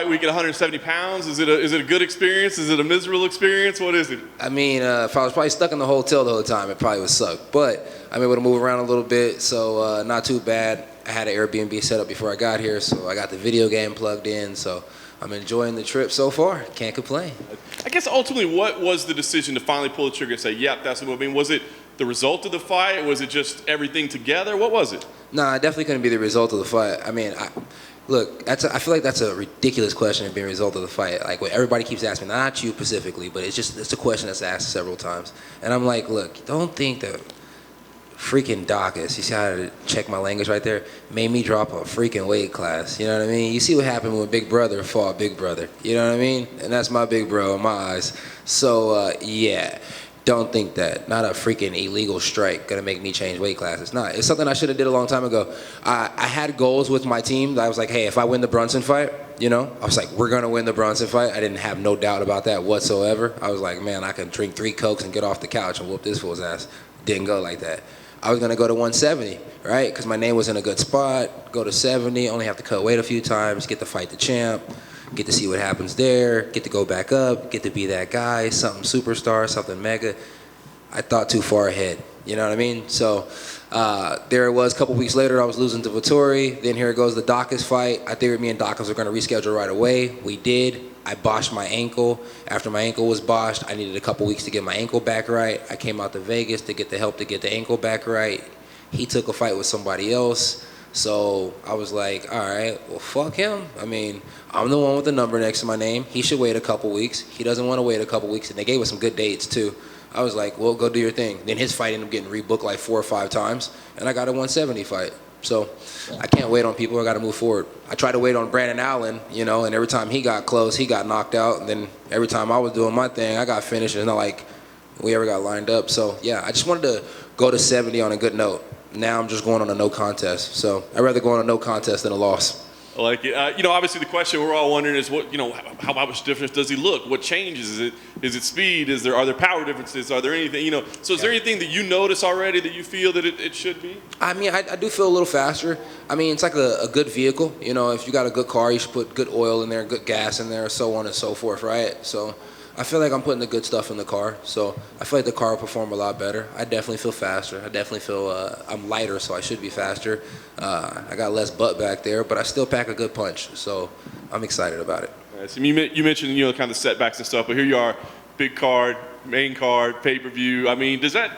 Week at 170 pounds, is it a good experience? Is it a miserable experience? What is it? I mean, if I was probably stuck in the hotel the whole time, it probably would suck. But I'm able to move around a little bit, so not too bad. I had an Airbnb set up before I got here, so I got the video game plugged in, so I'm enjoying the trip so far. Can't complain. I guess ultimately, what was the decision to finally pull the trigger and say, yep, that's what I mean? Was it the result of the fight? Was it just everything together? What was it? Nah, it definitely couldn't be the result of the fight. I mean, look, I feel like that's a ridiculous question to be a result of the fight. Like, what everybody keeps asking me, not you specifically, but it's a question that's asked several times. And I'm like, look, don't think that freaking Dawkins, you see how to check my language right there, made me drop a freaking weight class. You know what I mean? You see what happened when Big Brother fought Big Brother. You know what I mean? And that's my big bro in my eyes. So, yeah. Don't think that. Not a freaking illegal strike gonna make me change weight classes. Nah, it's something I should have did a long time ago. I had goals with my team. I was like, hey, if I win the Brunson fight, you know, I was like, we're gonna win the Brunson fight. I didn't have no doubt about that whatsoever. I was like, man, I can drink 3 Cokes and get off the couch and whoop this fool's ass. Didn't go like that. I was gonna go to 170, right? Because my name was in a good spot. Go to 70, only have to cut weight a few times, get to fight the champ. Get to see what happens there, get to go back up, get to be that guy, something superstar, something mega. I thought too far ahead, you know what I mean? So there it was, a couple weeks later, I was losing to Vittori. Then here goes the Dawkins fight. I figured me and Dawkins were gonna reschedule right away. We did. I botched my ankle. After my ankle was botched, I needed a couple weeks to get my ankle back right. I came out to Vegas to get the help to get the ankle back right. He took a fight with somebody else. So I was like, all right, well, fuck him. I mean, I'm the one with the number next to my name. He should wait a couple weeks. He doesn't want to wait a couple weeks. And they gave us some good dates, too. I was like, well, go do your thing. Then his fight ended up getting rebooked like 4 or 5 times. And I got a 170 fight. So I can't wait on people. I got to move forward. I tried to wait on Brandon Allen, you know, and every time he got close, he got knocked out. And then every time I was doing my thing, I got finished. It's not like we ever got lined up. So, yeah, I just wanted to go to 70 on a good note. Now I'm just going on a no contest. So I'd rather go on a no contest than a loss. I like it. You know, obviously the question we're all wondering is what, you know, how much difference does he look? What changes? Is it speed? Are there power differences? Are there anything, you know? So is there anything that you notice already that you feel that it should be? I mean, I do feel a little faster. I mean, it's like a good vehicle. You know, if you got a good car, you should put good oil in there, good gas in there, so on and so forth, right? So I feel like I'm putting the good stuff in the car, so I feel like the car will perform a lot better. I definitely feel faster. I definitely feel I'm lighter, so I should be faster. I got less butt back there, but I still pack a good punch, so I'm excited about it. Right, so you mentioned, you know, kind of setbacks and stuff, but here you are, big card, main card, pay-per-view. I mean, does that,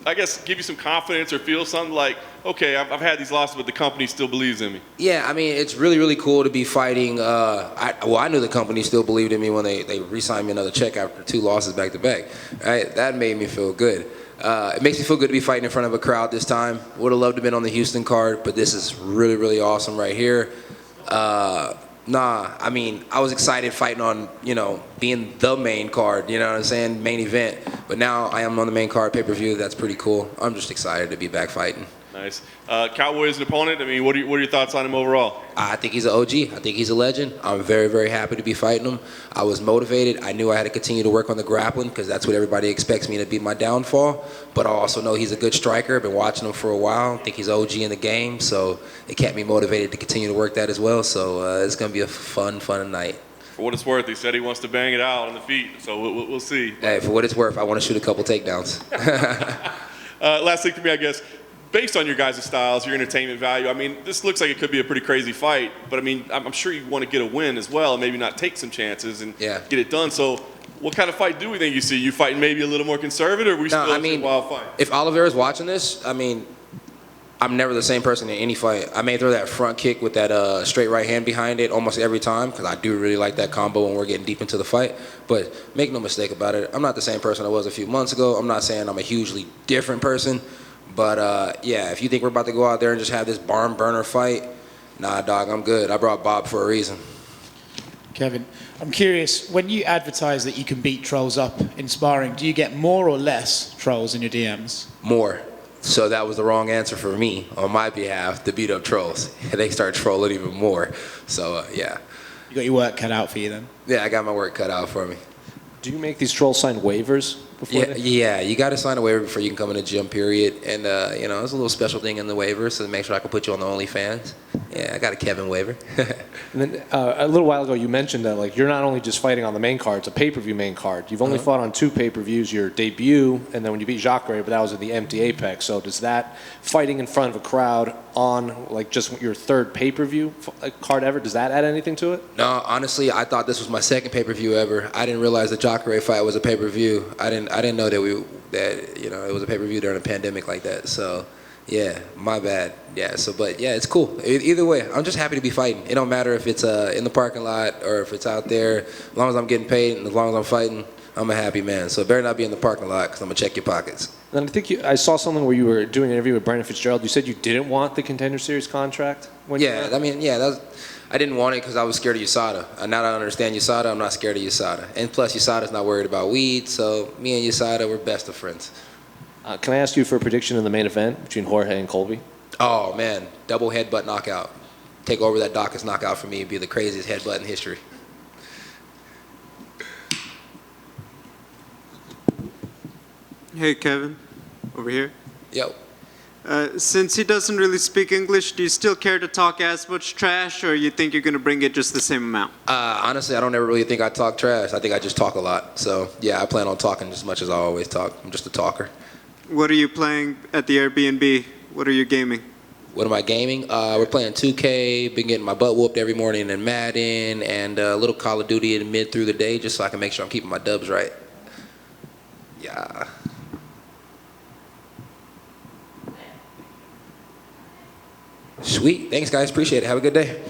I guess, give you some confidence or feel something like, okay, I've had these losses, but the company still believes in me? Yeah, I mean, it's really, really cool to be fighting. I knew the company still believed in me when they re-signed me another check after 2 losses back to back. Right? That made me feel good. It makes me feel good to be fighting in front of a crowd this time. Would have loved to have been on the Houston card, but this is really, really awesome right here. I mean, I was excited fighting on, you know, being the main card, you know what I'm saying, main event. But now I am on the main card, pay-per-view. That's pretty cool. I'm just excited to be back fighting. Nice. Cowboy is an opponent. I mean, what are your thoughts on him overall? I think he's an OG. I think he's a legend. I'm very, very happy to be fighting him. I was motivated. I knew I had to continue to work on the grappling because that's what everybody expects me to be my downfall. But I also know he's a good striker. I've been watching him for a while. I think he's OG in the game, so it kept me motivated to continue to work that as well. So it's going to be a fun night. For what it's worth, he said he wants to bang it out on the feet, so we'll see. Hey, for what it's worth, I want to shoot a couple takedowns. Last thing for me, I guess. Based on your guys' styles, your entertainment value, I mean, this looks like it could be a pretty crazy fight, but I mean, I'm sure you want to get a win as well and maybe not take some chances and get it done. So what kind of fight do we think you see? You fighting maybe a little more conservative, or are we still a wild fight? If Oliveira's watching this, I mean, I'm never the same person in any fight. I may throw that front kick with that straight right hand behind it almost every time because I do really like that combo when we're getting deep into the fight. But make no mistake about it, I'm not the same person I was a few months ago. I'm not saying I'm a hugely different person. But, yeah, if you think we're about to go out there and just have this barn burner fight, nah, dog, I'm good. I brought Bob for a reason. Kevin, I'm curious, when you advertise that you can beat trolls up in sparring, do you get more or less trolls in your DMs? More. So that was the wrong answer for me on my behalf to beat up trolls. They start trolling even more. So, yeah. You got your work cut out for you then? Yeah, I got my work cut out for me. Do you make these trolls sign waivers before? Yeah, you got to sign a waiver before you can come in the gym, period. And, you know, there's a little special thing in the waiver, so to make sure I can put you on the OnlyFans. Yeah, I got a Kevin waiver. And then a little while ago, you mentioned that like you're not only just fighting on the main card; it's a pay-per-view main card. You've only fought on 2 pay-per-views: your debut, and then when you beat Jacare, but that was at the empty Apex. So does that fighting in front of a crowd on like just your 3rd pay-per-view card ever? Does that add anything to it? No, honestly, I thought this was my 2nd pay-per-view ever. I didn't realize the Jacare fight was a pay-per-view. I didn't know that it was a pay-per-view during a pandemic like that. So. Yeah, my bad. Yeah, but it's cool. Either way, I'm just happy to be fighting. It don't matter if it's in the parking lot or if it's out there. As long as I'm getting paid and as long as I'm fighting, I'm a happy man. So it better not be in the parking lot because I'm going to check your pockets. And I think I saw something where you were doing an interview with Brandon Fitzgerald. You said you didn't want the Contender Series contract. I didn't want it because I was scared of USADA. Now that I understand USADA, I'm not scared of USADA. And plus, USADA's not worried about weed, so me and USADA, we're best of friends. Can I ask you for a prediction in the main event between Jorge and Colby? Oh, man. Double headbutt knockout. Take over that Dawkins knockout for me. It'd be the craziest headbutt in history. Hey, Kevin. Over here. Yo. Since he doesn't really speak English, do you still care to talk as much trash, or you think you're going to bring it just the same amount? Honestly, I don't ever really think I talk trash. I think I just talk a lot. So, yeah, I plan on talking as much as I always talk. I'm just a talker. What are you playing at the Airbnb? What are you gaming? What am I gaming? We're playing 2K, been getting my butt whooped every morning in Madden, and a little Call of Duty in mid through the day just so I can make sure I'm keeping my dubs right. Yeah. Sweet. Thanks, guys. Appreciate it. Have a good day.